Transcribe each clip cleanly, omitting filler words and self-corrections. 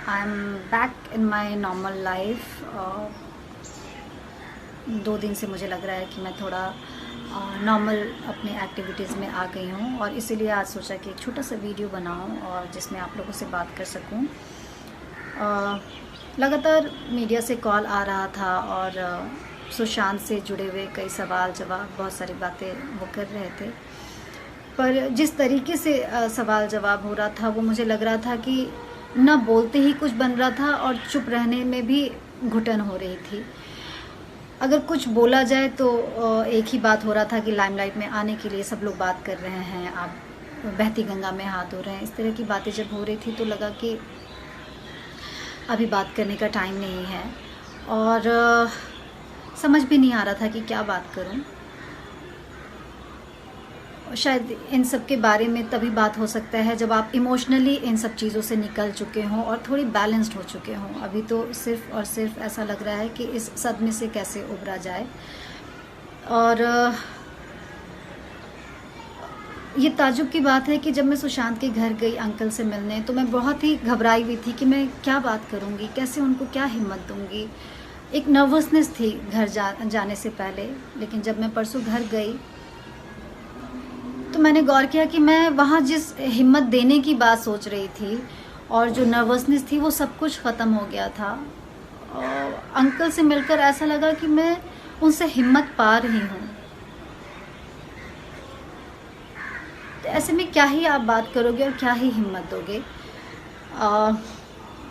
I'm back in my normal life. 2 दिन से मुझे लग रहा है कि मैं थोड़ा नॉर्मल अपने एक्टिविटीज़ में आ गई हूँ और इसीलिए आज सोचा कि एक छोटा सा वीडियो बनाऊँ और जिसमें आप लोगों से बात कर सकूँ। लगातार मीडिया से कॉल आ रहा था और सुशांत से जुड़े हुए कई सवाल जवाब, बहुत सारी बातें वो कर रहे थे, पर जिस तरीके से सवाल जवाब हो रहा था वो मुझे लग रहा था कि न बोलते ही कुछ बन रहा था और चुप रहने में भी घुटन हो रही थी। अगर कुछ बोला जाए तो एक ही बात हो रहा था कि लाइमलाइट में आने के लिए सब लोग बात कर रहे हैं, आप बहती गंगा में हाथ धो रहे हैं। इस तरह की बातें जब हो रही थी तो लगा कि अभी बात करने का टाइम नहीं है और समझ भी नहीं आ रहा था कि क्या बात करूं। शायद इन सब के बारे में तभी बात हो सकता है जब आप इमोशनली इन सब चीज़ों से निकल चुके हों और थोड़ी बैलेंस्ड हो चुके हों। अभी तो सिर्फ़ और सिर्फ ऐसा लग रहा है कि इस सदमे से कैसे उबरा जाए। और ये ताज्जुब की बात है कि जब मैं सुशांत के घर गई अंकल से मिलने तो मैं बहुत ही घबराई हुई थी कि मैं क्या बात करूँगी, कैसे उनको क्या हिम्मत दूँगी। एक नर्वसनेस थी घर जाने से पहले। लेकिन जब मैं परसों घर गई तो मैंने गौर किया कि मैं वहाँ जिस हिम्मत देने की बात सोच रही थी और जो नर्वसनेस थी वो सब कुछ ख़त्म हो गया था। और अंकल से मिलकर ऐसा लगा कि मैं उनसे हिम्मत पा रही हूँ। तो ऐसे में क्या ही आप बात करोगे और क्या ही हिम्मत दोगे।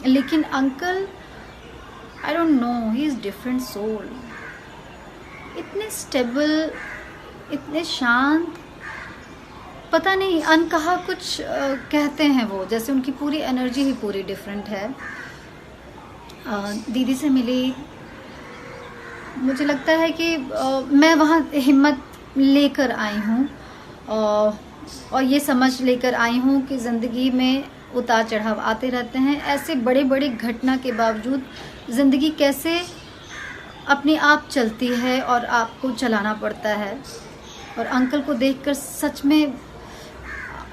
लेकिन uncle, I don't know, he is different soul. इतने स्टेबल, इतने शांत, पता नहीं अनकहा कुछ कहते हैं वो, जैसे उनकी पूरी एनर्जी ही पूरी डिफरेंट है। दीदी से मिली, मुझे लगता है कि मैं वहाँ हिम्मत लेकर आई हूँ और ये समझ लेकर आई हूँ कि ज़िंदगी में उतार चढ़ाव आते रहते हैं। ऐसे बड़े बड़े घटना के बावजूद ज़िंदगी कैसे अपने आप चलती है और आपको चलाना पड़ता है। और अंकल को देखकर सच में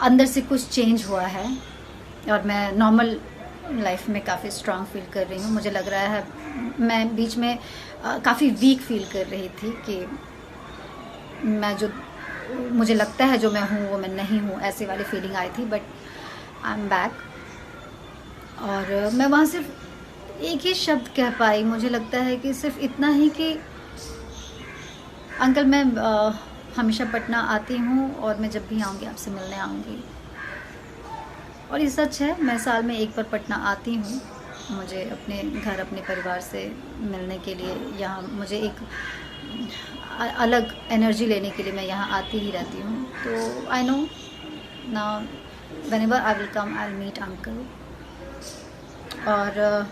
अंदर से कुछ चेंज हुआ है और मैं नॉर्मल लाइफ में काफ़ी स्ट्रांग फील कर रही हूँ। मुझे लग रहा है मैं बीच में काफ़ी वीक फील कर रही थी कि मैं जो मुझे लगता है जो मैं हूँ वो मैं नहीं हूँ, ऐसे वाली फीलिंग आई थी। बट आई एम बैक और मैं वहाँ सिर्फ एक ही शब्द कह पाई। मुझे लगता है कि सिर्फ इतना ही कि अंकल, मैं हमेशा पटना आती हूँ और मैं जब भी आऊँगी आपसे मिलने आऊँगी। और ये सच है, मैं साल में एक बार पटना आती हूँ। मुझे अपने घर, अपने परिवार से मिलने के लिए यहाँ, मुझे एक अलग एनर्जी लेने के लिए मैं यहाँ आती ही रहती हूँ। तो I know now whenever I will come I will meet uncle. और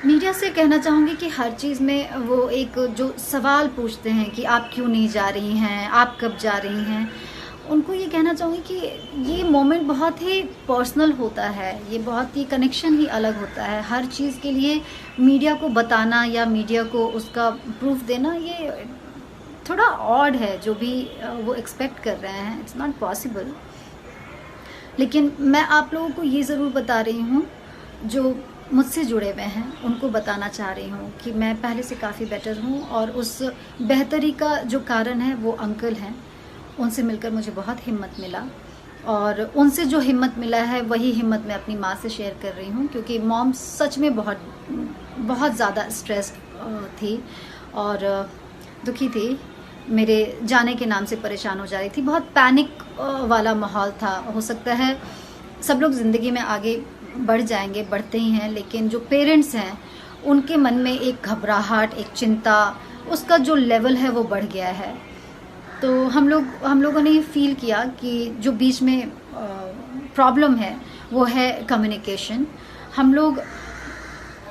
मीडिया से कहना चाहूँगी कि हर चीज़ में वो एक जो सवाल पूछते हैं कि आप क्यों नहीं जा रही हैं, आप कब जा रही हैं, उनको ये कहना चाहूँगी कि ये मोमेंट बहुत ही पर्सनल होता है, ये बहुत ही कनेक्शन ही अलग होता है। हर चीज़ के लिए मीडिया को बताना या मीडिया को उसका प्रूफ देना ये थोड़ा ऑड है। जो भी वो एक्सपेक्ट कर रहे हैं, इट्स नॉट पॉसिबल। लेकिन मैं आप लोगों को ये ज़रूर बता रही हूँ, जो मुझसे जुड़े हुए हैं उनको बताना चाह रही हूँ कि मैं पहले से काफ़ी बेटर हूँ और उस बेहतरी का जो कारण है वो अंकल हैं। उनसे मिलकर मुझे बहुत हिम्मत मिला और उनसे जो हिम्मत मिला है वही हिम्मत मैं अपनी माँ से शेयर कर रही हूँ, क्योंकि मॉम सच में बहुत ज़्यादा स्ट्रेस्ड थी और दुखी थी। मेरे जाने के नाम से परेशान हो जा रही थी। बहुत पैनिक वाला माहौल था। हो सकता है सब लोग ज़िंदगी में आगे बढ़ जाएंगे, बढ़ते ही हैं, लेकिन जो पेरेंट्स हैं उनके मन में एक घबराहट, एक चिंता, उसका जो लेवल है वो बढ़ गया है। तो हम लोगों ने ये फील किया कि जो बीच में प्रॉब्लम है वो है कम्युनिकेशन। हम लोग,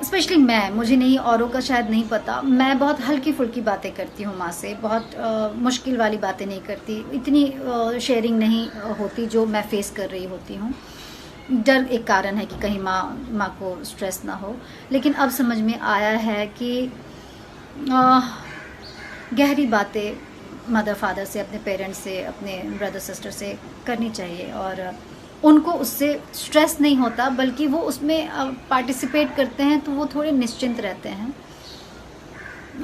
स्पेशली मैं, मुझे नहीं, औरों का शायद नहीं पता, मैं बहुत हल्की फुल्की बातें करती हूँ माँ से, बहुत मुश्किल वाली बातें नहीं करती, इतनी शेयरिंग नहीं होती जो मैं फेस कर रही होती हूँ। डर एक कारण है कि कहीं माँ को स्ट्रेस ना हो। लेकिन अब समझ में आया है कि गहरी बातें मदर फादर से, अपने पेरेंट्स से, अपने ब्रदर सिस्टर से करनी चाहिए और उनको उससे स्ट्रेस नहीं होता, बल्कि वो उसमें पार्टिसिपेट करते हैं तो वो थोड़े निश्चिंत रहते हैं।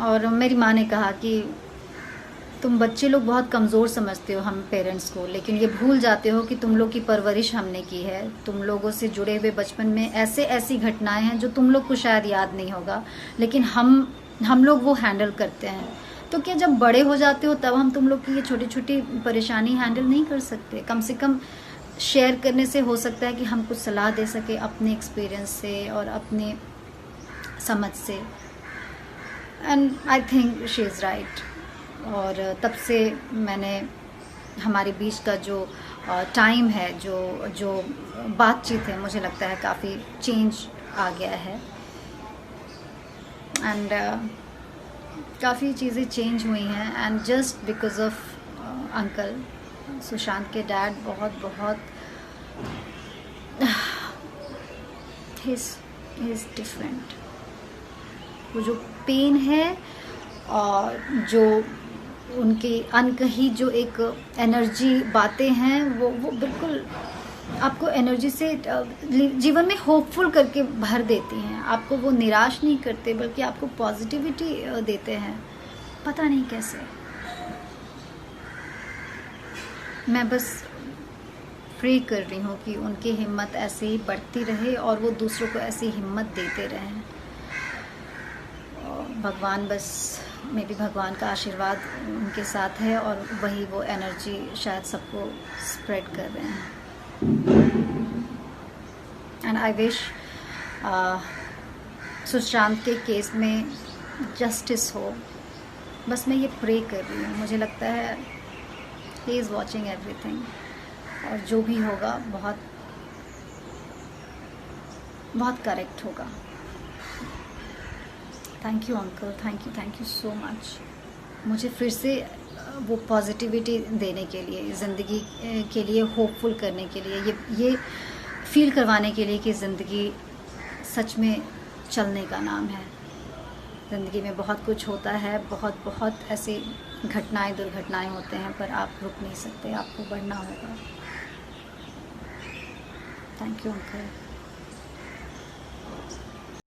और मेरी माँ ने कहा कि तुम बच्चे लोग बहुत कमज़ोर समझते हो हम पेरेंट्स को, लेकिन ये भूल जाते हो कि तुम लोग की परवरिश हमने की है। तुम लोगों से जुड़े हुए बचपन में ऐसे ऐसी घटनाएं हैं जो तुम लोग को शायद याद नहीं होगा, लेकिन हम लोग वो हैंडल करते हैं। तो क्या जब बड़े हो जाते हो तब हम तुम लोग की ये छोटी छोटी परेशानी हैंडल नहीं कर सकते? कम से कम शेयर करने से हो सकता है कि हम कुछ सलाह दे सके अपने एक्सपीरियंस से और अपने समझ से। And I think she is right. और तब से मैंने हमारे बीच का जो टाइम है, जो बातचीत है, मुझे लगता है काफ़ी चेंज आ गया है। एंड काफ़ी चीज़ें चेंज हुई हैं, and just because of uncle Sushant के डैड बहुत बहुत इज़ डिफरेंट। वो जो पेन है और जो उनकी अनकही जो एक एनर्जी बातें हैं, वो बिल्कुल आपको एनर्जी से जीवन में होपफुल करके भर देती हैं। आपको वो निराश नहीं करते, बल्कि आपको पॉजिटिविटी देते हैं। पता नहीं कैसे। मैं बस प्रे कर रही हूँ कि उनकी हिम्मत ऐसे ही बढ़ती रहे और वो दूसरों को ऐसी हिम्मत देते रहें। भगवान बस मे बी भगवान का आशीर्वाद उनके साथ है, और वही वो एनर्जी शायद सबको स्प्रेड कर रहे हैं। एंड आई विश सुशांत के केस में जस्टिस हो। बस मैं ये प्रे कर रही हूँ। मुझे लगता है ही इज़ वॉचिंग एवरीथिंग, और जो भी होगा बहुत बहुत करेक्ट होगा। Thank you uncle, thank you so much. मुझे फिर से वो पॉजिटिविटी देने के लिए, ज़िंदगी के लिए होपफुल करने के लिए, ये फील करवाने के लिए कि ज़िंदगी सच में चलने का नाम है। ज़िंदगी में बहुत कुछ होता है, बहुत बहुत ऐसे घटनाएं दुर्घटनाएं होते हैं, पर आप रुक नहीं सकते, आपको बढ़ना होगा। Thank you uncle.